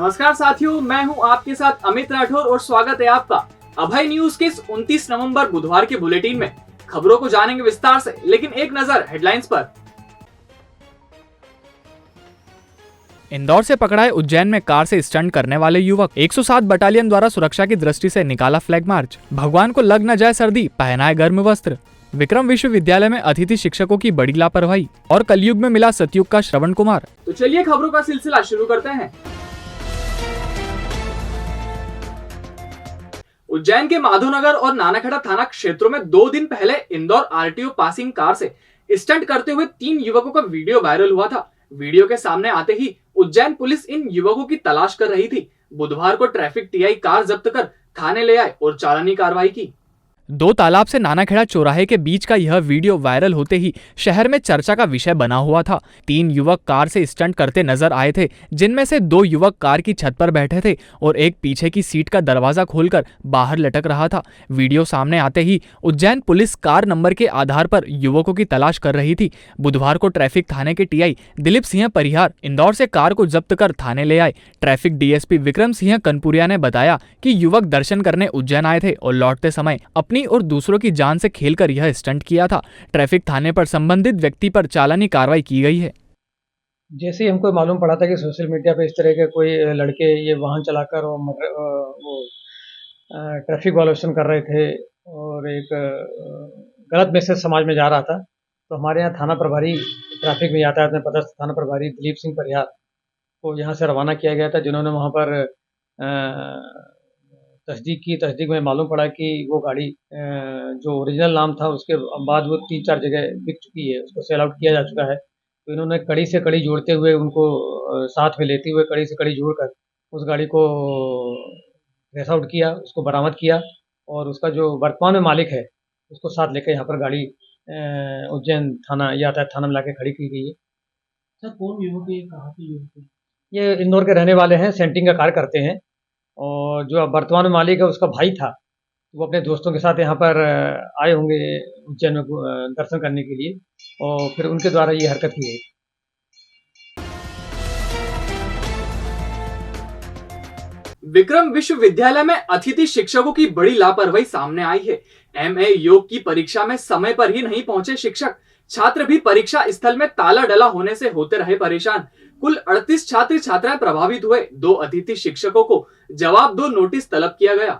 नमस्कार साथियों, मैं हूं आपके साथ अमित राठौर और स्वागत है आपका अभय न्यूज के इस 29 नवंबर बुधवार के बुलेटिन में। खबरों को जानेंगे विस्तार से, लेकिन एक नजर हेडलाइंस पर। इंदौर से पकड़ाए उज्जैन में कार से स्टंट करने वाले युवक। 107 बटालियन द्वारा सुरक्षा की दृष्टि से निकाला फ्लैग मार्च। भगवान को लग न जाए सर्दी, पहनाए गर्म वस्त्र। विक्रम विश्वविद्यालय में अतिथि शिक्षकों की बड़ी लापरवाही और कलयुग में मिला सतयुग का श्रवण कुमार। तो चलिए खबरों का सिलसिला शुरू करते हैं। उज्जैन के माधवनगर और नानाखेड़ा थाना क्षेत्रों में 2 दिन पहले इंदौर आरटीओ पासिंग कार से स्टंट करते हुए 3 युवकों का वीडियो वायरल हुआ था। वीडियो के सामने आते ही उज्जैन पुलिस इन युवकों की तलाश कर रही थी। बुधवार को ट्रैफिक टीआई कार जब्त कर थाने ले आए और चालानी कार्रवाई की। 2 तालाब से नानाखेड़ा चौराहे के बीच का यह वीडियो वायरल होते ही शहर में चर्चा का विषय बना हुआ था। 3 युवक कार से स्टंट करते नजर आए थे, जिनमें से 2 युवक कार की छत पर बैठे थे और एक पीछे की सीट का दरवाजा खोलकर बाहर लटक रहा था। वीडियो सामने आते ही उज्जैन पुलिस कार नंबर के आधार पर युवकों की तलाश कर रही थी। बुधवार को ट्रैफिक थाने के टीआई दिलीप सिंह परिहार इंदौर से कार को जब्त कर थाने ले आए। ट्रैफिक डीएसपी विक्रम सिंह कनपुरिया ने बताया कि युवक दर्शन करने उज्जैन आए थे और लौटते समय अपनी और दूसरों की जान से खेलकर यह स्टंट किया था। ट्रैफिक थाने पर संबंधित व्यक्ति पर चालानी कार्रवाई की गई है। जैसे ही हमको मालूम पड़ा था कि सोशल मीडिया पे इस तरह के कोई लड़के ये वाहन चलाकर वो ट्रैफिक वायोलेशन कर रहे थे और एक गलत मैसेज समाज में जा रहा था, तो हमारे यहाँ थाना प्रभारी ट्रैफिक में यातायात में पदस्थ थाना प्रभारी दिलीप सिंह परिहार को यहाँ से रवाना किया गया था, जिन्होंने वहाँ पर तस्दीक में मालूम पड़ा कि वो गाड़ी जो ओरिजिनल नाम था उसके बाद वो 3-4 जगह बिक चुकी है, उसको सेल आउट किया जा चुका है। तो इन्होंने कड़ी से कड़ी जोड़ते हुए उनको साथ में लेते हुए कड़ी से कड़ी जोड़कर उस गाड़ी को ट्रेस आउट किया, उसको बरामद किया और उसका जो वर्तमान में मालिक है उसको साथ लेकर यहाँ पर गाड़ी उज्जैन थाना यातायात थाना में लाके खड़ी की गई है। सर, कौन युवक है, कहाँ के युवक है? ये इंदौर के रहने वाले हैं, सेंटिंग का कार्य करते हैं और जो वर्तमान में मालिक है उसका भाई था, वो अपने दोस्तों के साथ यहाँ पर आए होंगे उज्जैन में दर्शन करने के लिए और फिर उनके द्वारा ये हरकत की गई। विक्रम विश्वविद्यालय में अतिथि शिक्षकों की बड़ी लापरवाही सामने आई है। एमए योग की परीक्षा में समय पर ही नहीं पहुंचे शिक्षक, छात्र भी परीक्षा स्थल में ताला डला होने से होते रहे परेशान। कुल 38 छात्र छात्राएं प्रभावित हुए। 2 अतिथि शिक्षकों को जवाब दो नोटिस तलब किया गया।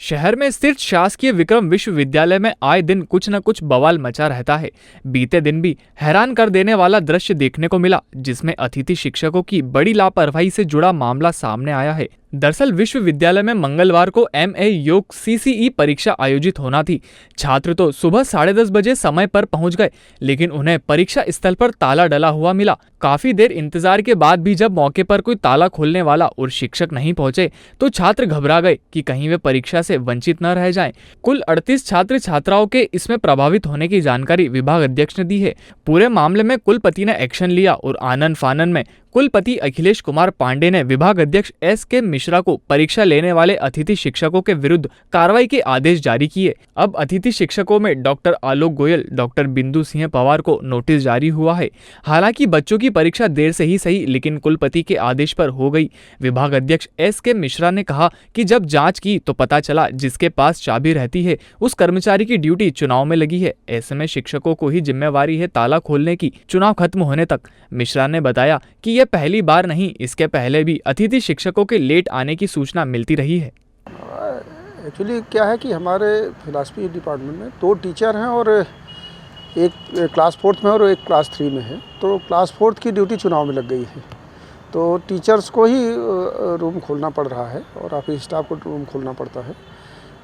शहर में स्थित शासकीय विक्रम विश्वविद्यालय में आए दिन कुछ न कुछ बवाल मचा रहता है। बीते दिन भी हैरान कर देने वाला दृश्य देखने को मिला, जिसमें अतिथि शिक्षकों की बड़ी लापरवाही से जुड़ा मामला सामने आया है। दरअसल विश्वविद्यालय में मंगलवार को एमए योग सीसीई परीक्षा आयोजित होना थी। छात्र तो सुबह 10:30 बजे समय पर पहुंच गए, लेकिन उन्हें परीक्षा स्थल पर ताला डला हुआ मिला। काफी देर इंतजार के बाद भी जब मौके पर कोई ताला खोलने वाला और शिक्षक नहीं पहुंचे, तो छात्र घबरा गए कि कहीं वे परीक्षा से वंचित न रह जाएं। कुल 38 छात्र छात्राओं के इसमें प्रभावित होने की जानकारी विभाग अध्यक्ष ने दी है। पूरे मामले में कुलपति ने एक्शन लिया और आनन फानन में कुलपति अखिलेश कुमार पांडे ने विभाग अध्यक्ष एस.के. मिश्रा को परीक्षा लेने वाले अतिथि शिक्षकों के विरुद्ध कार्रवाई के आदेश जारी किए। अब अतिथि शिक्षकों में डॉक्टर आलोक गोयल, डॉक्टर बिंदु सिंह पवार को नोटिस जारी हुआ है। हालांकि बच्चों की परीक्षा देर से ही सही, लेकिन कुलपति के आदेश पर हो गई। विभाग अध्यक्ष एस.के. मिश्रा ने कहा कि जब जांच की तो पता चला जिसके पास चाबी रहती है उस कर्मचारी की ड्यूटी चुनाव में लगी है। ऐसे में शिक्षकों को ही जिम्मेवारी है ताला खोलने की, चुनाव खत्म होने तक। मिश्रा ने बताया कि ये पहली बार नहीं, इसके पहले भी अतिथि शिक्षकों के लेट आने की सूचना मिलती रही है। एक्चुअली क्या है कि हमारे फिलॉसफी डिपार्टमेंट में 2 टीचर हैं और एक क्लास 4th में और एक क्लास 3 में है। तो क्लास 4th की ड्यूटी चुनाव में लग गई है, तो टीचर्स को ही रूम खोलना पड़ रहा है और ऑफिस स्टाफ को रूम खोलना पड़ता है।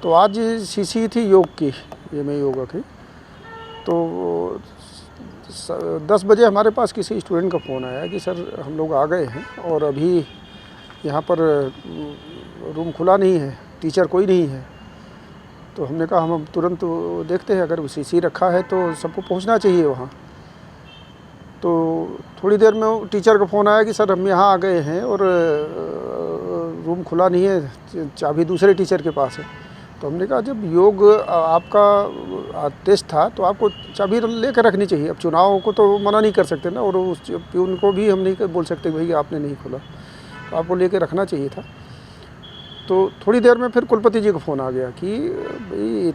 तो आज सीसी थी योग की, एमए योगा की, तो 10 बजे हमारे पास किसी स्टूडेंट का फ़ोन आया कि सर हम लोग आ गए हैं और अभी यहाँ पर रूम खुला नहीं है, टीचर कोई नहीं है। तो हमने कहा हम तुरंत देखते हैं, अगर सीसी रखा है तो सबको पहुँचना चाहिए वहाँ। तो थोड़ी देर में टीचर का फ़ोन आया कि सर हम यहाँ आ गए हैं और रूम खुला नहीं है, चाबी दूसरे टीचर के पास है। तो हमने कहा जब योग आपका टेस्ट था तो आपको चाबी लेकर रखनी चाहिए। अब चुनाव को तो मना नहीं कर सकते ना, और उस प्यून को भी हम नहीं बोल सकते भाई आपने नहीं खोला। तो आपको लेके रखना चाहिए था। तो थोड़ी देर में फिर कुलपति जी का फ़ोन आ गया कि भाई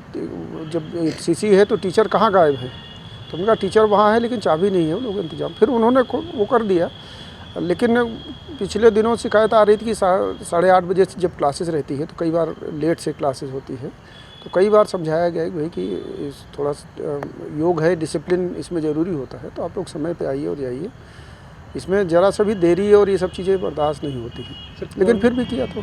जब सीसी है तो टीचर कहाँ गायब है। तो उनका टीचर वहाँ है लेकिन चाबी नहीं है, उन लोगों का इंतजाम। फिर उन्होंने वो कर दिया। लेकिन पिछले दिनों शिकायत आ रही थी कि 8:30 बजे से जब क्लासेस रहती है तो कई बार लेट से क्लासेस होती है। तो कई बार समझाया गया कि भाई कि थोड़ा योग है, डिसिप्लिन इसमें ज़रूरी होता है, तो आप लोग समय पे आइए और जाइए। इसमें ज़रा सा भी देरी और ये सब चीज़ें बर्दाश्त नहीं होती हैं। लेकिन फिर भी किया। तो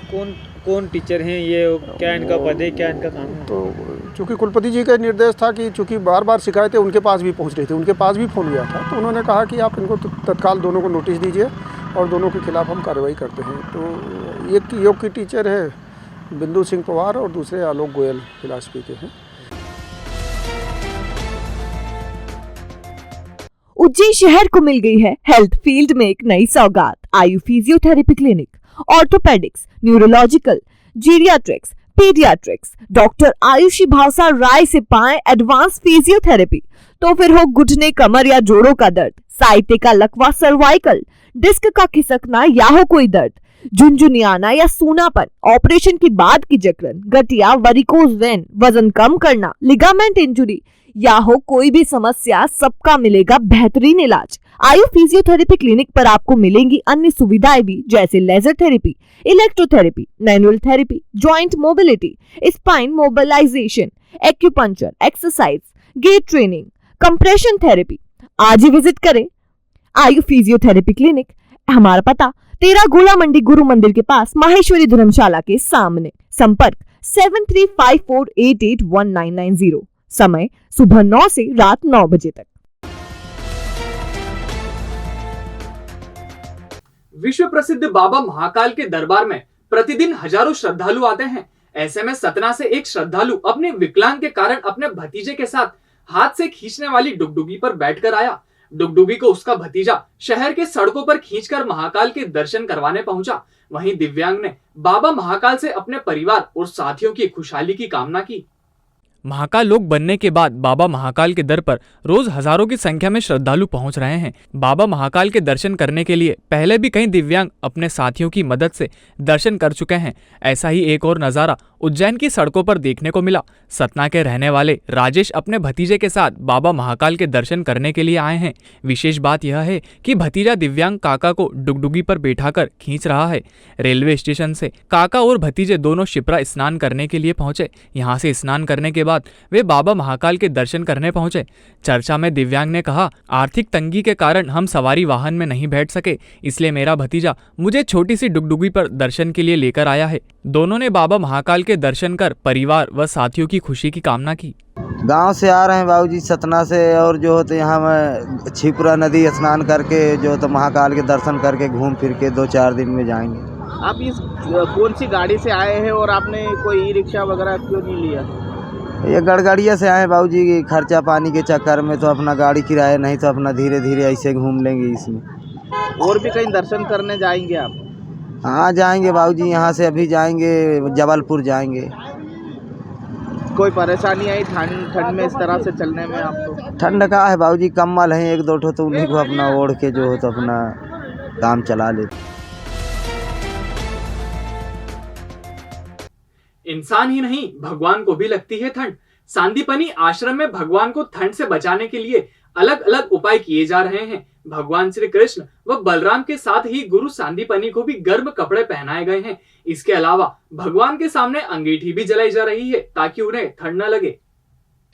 कौन टीचर हैं ये, क्या इनका पद है, क्या इनका काम है? तो चूँकि कुलपति जी का निर्देश था कि चूँकि बार बार शिकायतें उनके पास भी पहुंच रही थी, उनके पास भी फ़ोन गया था, तो उन्होंने कहा कि आप इनको तत्काल दोनों को नोटिस दीजिए और दोनों के खिलाफ़ हम कार्रवाई करते हैं। तो एक योग की टीचर है बिंदु सिंह पवार और दूसरे आलोक गोयल फिलॉसफी के हैं। उज्जैन शहर को मिल गई है हेल्थ फील्ड में एक नई सौगात। Ayu physiotherapy clinic, orthopaedics, neurological, geriatrics, paediatrics. Doctor Ayushi Bhavsa Rai से पाएं एडवांस फिजियोथेरेपी। तो फिर हो घुटने, कमर या जोड़ों का दर्द, साइटिका, लकवा, सर्वाइकल, डिस्क का खिसकना या हो कोई दर्द, झुनझुनियाना या सूनापन, ऑपरेशन के बाद की जकड़न, गठिया, वेरिकोज वेन, वजन कम करना, लिगामेंट इंजुरी या हो कोई भी समस्या, सबका मिलेगा बेहतरीन इलाज। आयु फिजियोथेरेपी क्लिनिक पर आपको मिलेंगी अन्य सुविधाएं भी, जैसे laser therapy, electrotherapy, manual therapy, joint mobility, spine mobilisation, acupuncture, exercise, gait training, compression therapy. आज ही विजिट करें आयु फिजियोथेरेपी क्लिनिक। हमारा पता 13 गोला मंडी गुरु मंदिर के पास, माहेश्वरी धर्मशाला के सामने। संपर्क 7354881990। समय सुबह 9 से रात 9 बजे तक। विश्व प्रसिद्ध बाबा महाकाल के दरबार में प्रतिदिन हजारों श्रद्धालु आते हैं। ऐसे में सतना से एक श्रद्धालु अपने विकलांग के कारण अपने भतीजे के साथ हाथ से खींचने वाली डुगडुगी पर बैठकर आया। डुगडुगी को उसका भतीजा शहर के सड़कों पर खींचकर महाकाल के दर्शन करवाने पहुंचा। वहीं दिव्यांग ने बाबा महाकाल से अपने परिवार और साथियों की खुशहाली की कामना की। महाकाल लोक बनने के बाद बाबा महाकाल के दर पर रोज हजारों की संख्या में श्रद्धालु पहुंच रहे हैं। बाबा महाकाल के दर्शन करने के लिए पहले भी कई दिव्यांग अपने साथियों की मदद से दर्शन कर चुके हैं। ऐसा ही एक और नजारा उज्जैन की सड़कों पर देखने को मिला। सतना के रहने वाले राजेश अपने भतीजे के साथ बाबा महाकाल के दर्शन करने के लिए आए हैं। विशेष बात यह है कि भतीजा दिव्यांग काका को डुगडुगी पर बैठाकर खींच रहा है। रेलवे स्टेशन से काका और भतीजे दोनों शिप्रा स्नान करने के लिए पहुंचे। यहाँ से स्नान करने के बाद वे बाबा महाकाल के दर्शन करने पहुंचे। चर्चा में दिव्यांग ने कहा, आर्थिक तंगी के कारण हम सवारी वाहन में नहीं बैठ सके, इसलिए मेरा भतीजा मुझे छोटी सी डुगडुगी पर दर्शन के लिए लेकर आया है। दोनों ने बाबा महाकाल के दर्शन कर परिवार व साथियों की खुशी की कामना की। गांव से आ रहे हैं बाबूजी सतना से, और जो होते यहाँ में छिपुरा नदी स्नान करके जो तो महाकाल के दर्शन करके घूम फिर के 2-4 दिन में जाएंगे। आप इस कौन सी गाड़ी से आए हैं और आपने कोई ई रिक्शा वगैरह क्यों नहीं लिया? ये गड़गड़िया से आए बाबूजी, खर्चा पानी के चक्कर में तो अपना गाड़ी किराया, नहीं तो अपना धीरे धीरे ऐसे घूम लेंगे इसमें। और भी कहीं दर्शन करने जाएंगे आप? हाँ जाएंगे बाबूजी, यहाँ से अभी जाएंगे जबलपुर जाएंगे। कोई परेशानी आई ठंड में इस तरह से चलने में आपको? ठंड का है बाबूजी, कम्बल है 1-2 ठो, तो उन्हीं को अपना ओढ़ के जो हो तो अपना काम चला लेते। इंसान ही नहीं, भगवान को भी लगती है ठंड। सांदीपनी आश्रम में भगवान को ठंड से बचाने के लिए अलग अलग उपाय किए जा रहे हैं। भगवान श्री कृष्ण व बलराम के साथ ही गुरु सांदीपनी को भी गर्म कपड़े पहनाए गए हैं। इसके अलावा भगवान के सामने अंगीठी भी जलाई जा रही है ताकि उन्हें ठंड न लगे।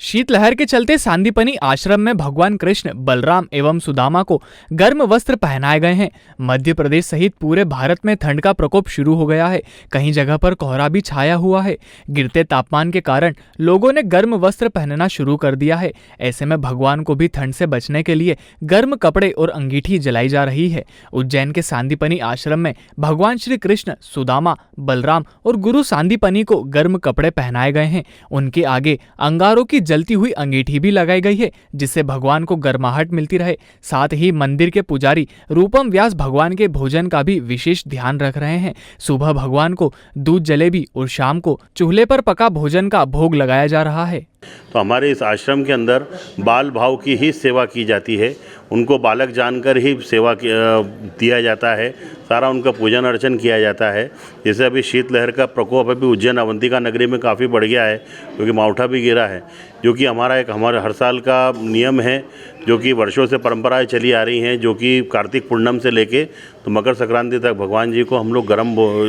शीतलहर के चलते सांदीपनी आश्रम में भगवान कृष्ण, बलराम एवं सुदामा को गर्म वस्त्र पहनाए गए हैं। मध्य प्रदेश सहित पूरे भारत में ठंड का प्रकोप शुरू हो गया है। कहीं जगह पर कोहरा भी छाया हुआ है। गिरते तापमान के कारण लोगों ने गर्म वस्त्र पहनना शुरू कर दिया है। ऐसे में भगवान को भी ठंड से बचने के लिए गर्म कपड़े और अंगीठी जलाई जा रही है। उज्जैन के सांदीपनी आश्रम में भगवान श्री कृष्ण, सुदामा, बलराम और गुरु सांदीपनी को गर्म कपड़े पहनाए गए हैं। उनके आगे अंगारों की जलती हुई अंगीठी भी लगाई गई है, जिससे भगवान को गर्माहट मिलती रहे। साथ ही मंदिर के पुजारी रूपम व्यास भगवान के भोजन का भी विशेष ध्यान रख रहे हैं। सुबह भगवान को दूध जलेबी और शाम को चूल्हे पर पका भोजन का भोग लगाया जा रहा है। तो हमारे इस आश्रम के अंदर बाल भाव की ही सेवा की जाती है, उनको बालक जानकर ही सेवा दिया जाता है, सारा उनका पूजन अर्चन किया जाता है। जैसे अभी शीतलहर का प्रकोप अभी उज्जैन अवंतिका नगरी में काफ़ी बढ़ गया है, क्योंकि मावठा भी गिरा है, जो कि हमारे हर साल का नियम है, जो कि वर्षों से परंपराएं चली आ रही हैं, जो कि कार्तिक पूर्णिमा से लेके तो मकर संक्रांति तक भगवान जी को हम लोग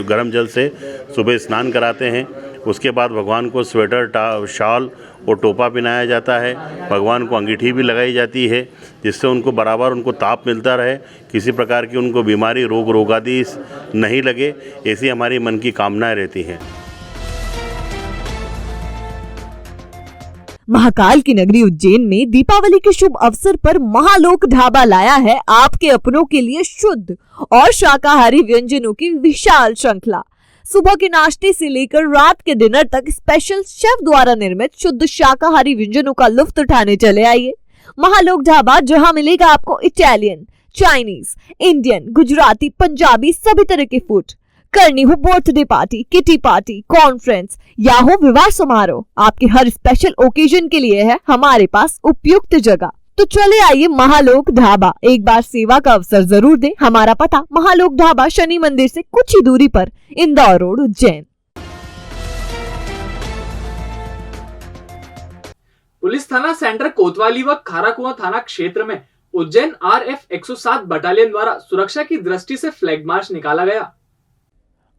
गर्म जल से सुबह स्नान कराते हैं। उसके बाद भगवान को स्वेटर, शॉल और टोपा पहनाया जाता है। भगवान को अंगीठी भी लगाई जाती है, जिससे उनको बराबर उनको ताप मिलता रहे, किसी प्रकार की उनको बीमारी रोग आदि नहीं लगे, ऐसी हमारी मन की कामनाएं रहती हैं। महाकाल की नगरी उज्जैन में दीपावली के शुभ अवसर पर महालोक ढाबा लाया है आपके अपनों के लिए शुद्ध और शाकाहारी व्यंजनों की विशाल श्रृंखला। सुबह के नाश्ते से लेकर रात के डिनर तक स्पेशल शेफ द्वारा निर्मित शुद्ध शाकाहारी व्यंजनों का लुत्फ उठाने चले आइए। महालोक ढाबा, जहां मिलेगा आपको Italian, Chinese, Indian, Gujarati, Punjabi सभी तरह के फूड। करनी हो birthday party, kitty party, conference या हो विवाह समारोह, आपके हर स्पेशल ओकेजन के लिए है हमारे पास उपयुक्त जगह। तो चले आइए महालोक ढाबा, एक बार सेवा का अवसर जरूर दें। हमारा पता महालोक ढाबा, शनि मंदिर से कुछ ही दूरी पर, इंदौर रोड, उज्जैन। पुलिस थाना सेंटर कोतवाली व खाराकुआं थाना क्षेत्र में उज्जैन RF 107 बटालियन द्वारा सुरक्षा की दृष्टि से फ्लैग मार्च निकाला गया।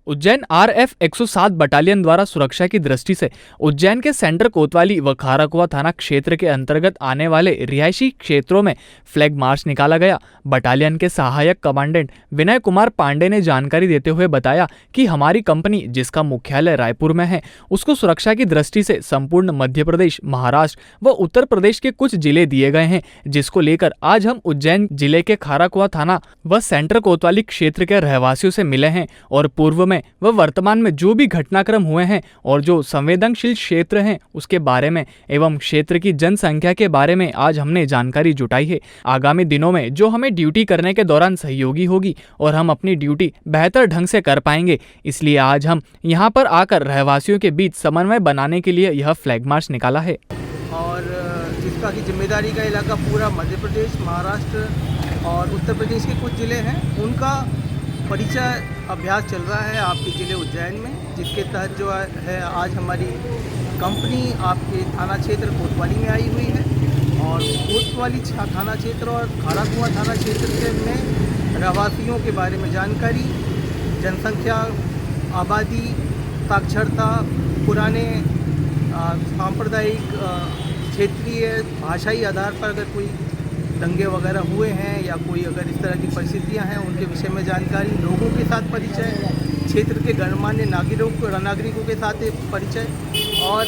उज्जैन RF 107 बटालियन द्वारा सुरक्षा की दृष्टि से उज्जैन के सेंटर कोतवाली व खाराकुआ थाना क्षेत्र के अंतर्गत आने वाले रिहायशी क्षेत्रों में फ्लैग मार्च निकाला गया। बटालियन के सहायक कमांडेंट विनय कुमार पांडे ने जानकारी देते हुए बताया कि हमारी कंपनी, जिसका मुख्यालय रायपुर में है, उसको सुरक्षा की दृष्टि से संपूर्ण मध्य प्रदेश, महाराष्ट्र व उत्तर प्रदेश के कुछ जिले दिए गए हैं, जिसको लेकर आज हम उज्जैन जिले के खाराकुआ थाना व सेंटर कोतवाली क्षेत्र के रहवासियों से मिले हैं और पूर्व में व वर्तमान में जो भी घटनाक्रम हुए हैं और जो संवेदनशील क्षेत्र हैं उसके बारे में एवं क्षेत्र की जनसंख्या के बारे में आज हमने जानकारी जुटाई है। आगामी दिनों में जो हमें ड्यूटी करने के दौरान सहयोगी होगी और हम अपनी ड्यूटी बेहतर ढंग से कर पाएंगे, इसलिए आज हम यहाँ पर आकर रहवासियों के बीच समन्वय बनाने के लिए यह फ्लैग मार्च निकाला है। और जिसका की जिम्मेदारी का इलाका पूरा मध्य प्रदेश, महाराष्ट्र और उत्तर प्रदेश के कुछ जिले हैं, उनका परिचय अभ्यास चल रहा है आपके ज़िले उज्जैन में, जिसके तहत जो है आज हमारी कंपनी आपके थाना क्षेत्र कोतवाली में आई हुई है। और कोतवाली थाना क्षेत्र और खाराकुआ थाना क्षेत्र में रहवासियों के बारे में जानकारी, जनसंख्या, आबादी, साक्षरता, पुराने सांप्रदायिक, क्षेत्रीय, भाषाई आधार पर अगर कोई दंगे वगैरह हुए हैं या कोई अगर इस तरह की परिस्थितियां हैं, उनके विषय में जानकारी, लोगों के साथ परिचय, क्षेत्र के गणमान्य नागरिकों के साथ परिचय और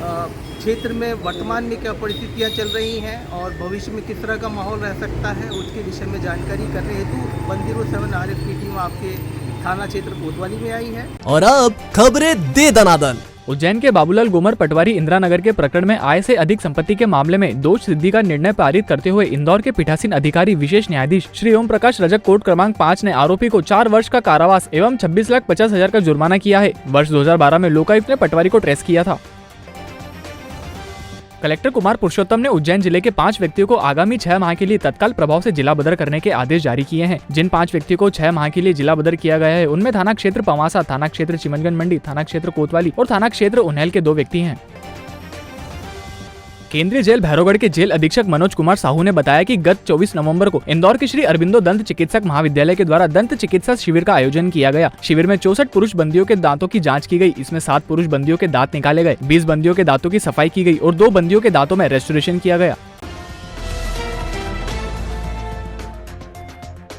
क्षेत्र में वर्तमान में क्या परिस्थितियां चल रही हैं और भविष्य में किस तरह का माहौल रह सकता है, उसके विषय में जानकारी करने हेतु 107 RF की टीम आपके थाना क्षेत्र कोतवाली में आई है। और अब खबरें दे दनादन। उज्जैन के बाबूलाल गुमर पटवारी इंदिरा नगर के प्रकरण में आय से अधिक संपत्ति के मामले में दोष सिद्धि का निर्णय पारित करते हुए इंदौर के पीठासीन अधिकारी विशेष न्यायाधीश श्री ओम प्रकाश रजक कोर्ट क्रमांक 5 ने आरोपी को 4 वर्ष का कारावास एवं 26,50,000 का जुर्माना किया है। वर्ष 2012 में लोकायुक्त ने पटवारी को ट्रेस किया था। कलेक्टर कुमार पुरुषोत्तम ने उज्जैन जिले के 5 व्यक्तियों को आगामी 6 माह के लिए तत्काल प्रभाव से जिला बदर करने के आदेश जारी किए हैं। जिन 5 व्यक्तियों को 6 माह के लिए जिला बदर किया गया है, उनमें थाना क्षेत्र पवासा, थाना क्षेत्र चिमनगंज मंडी, थाना क्षेत्र कोतवाली और थाना क्षेत्र उन्हेल के 2 व्यक्ति हैं। केंद्रीय जेल भैरवगढ़ के जेल अधीक्षक मनोज कुमार साहू ने बताया कि गत 24 नवंबर को इंदौर के श्री अरबिंदो दंत चिकित्सक महाविद्यालय के द्वारा दंत चिकित्सा शिविर का आयोजन किया गया। शिविर में 64 पुरुष बंदियों के दांतों की जांच की गई। इसमें 7 पुरुष बंदियों के दांत निकाले गए, 20 बंदियों के दांतों की सफाई की गई और 2 बंदियों के दांतों में रेस्टोरेशन किया गया।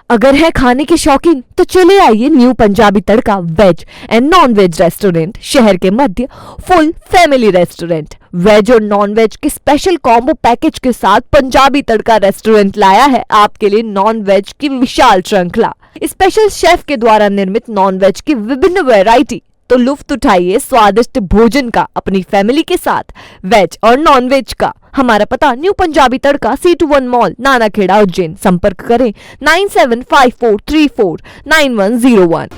अगर है खाने के शौकीन तो चले आइए new Punjabi Tadka veg and non veg restaurant, शहर के मध्य फुल फैमिली रेस्टोरेंट। वेज और नॉन वेज के स्पेशल कॉम्बो पैकेज के साथ पंजाबी तड़का रेस्टोरेंट लाया है आपके लिए नॉन वेज की विशाल श्रृंखला। स्पेशल शेफ के द्वारा निर्मित नॉन वेज की विभिन्न वैरायटी, तो लुत्फ उठाइए स्वादिष्ट भोजन का अपनी फैमिली के साथ, वेज और नॉन वेज का। हमारा पता न्यू पंजाबी तड़का C21 मॉल, नानाखेड़ा, उज्जैन। संपर्क करें 9754349101।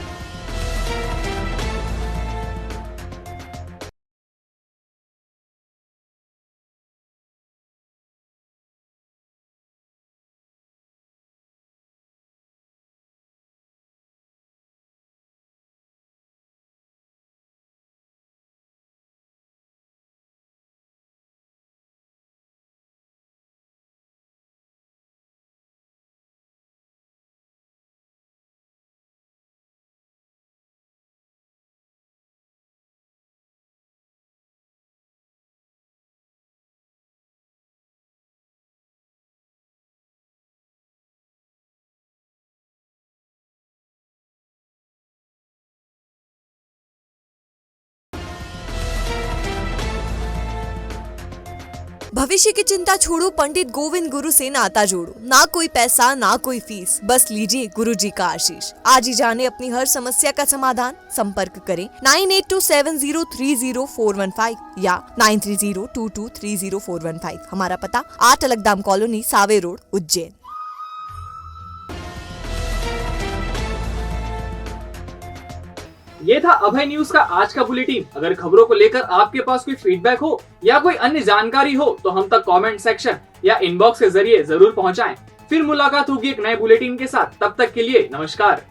भविष्य की चिंता छोड़ो, पंडित गोविंद गुरु से नाता जोड़ो। ना कोई पैसा ना कोई फीस, बस लीजिए गुरु जी का आशीष। आज ही जाने अपनी हर समस्या का समाधान। संपर्क करें 9827030415 या 9302230415। हमारा पता 8 अलगदाम कॉलोनी, सावे रोड, उज्जैन। ये था अभय न्यूज का आज का बुलेटिन। अगर खबरों को लेकर आपके पास कोई फीडबैक हो या कोई अन्य जानकारी हो तो हम तक कमेंट सेक्शन या इनबॉक्स के जरिए जरूर पहुंचाएं। फिर मुलाकात होगी एक नए बुलेटिन के साथ। तब तक के लिए नमस्कार।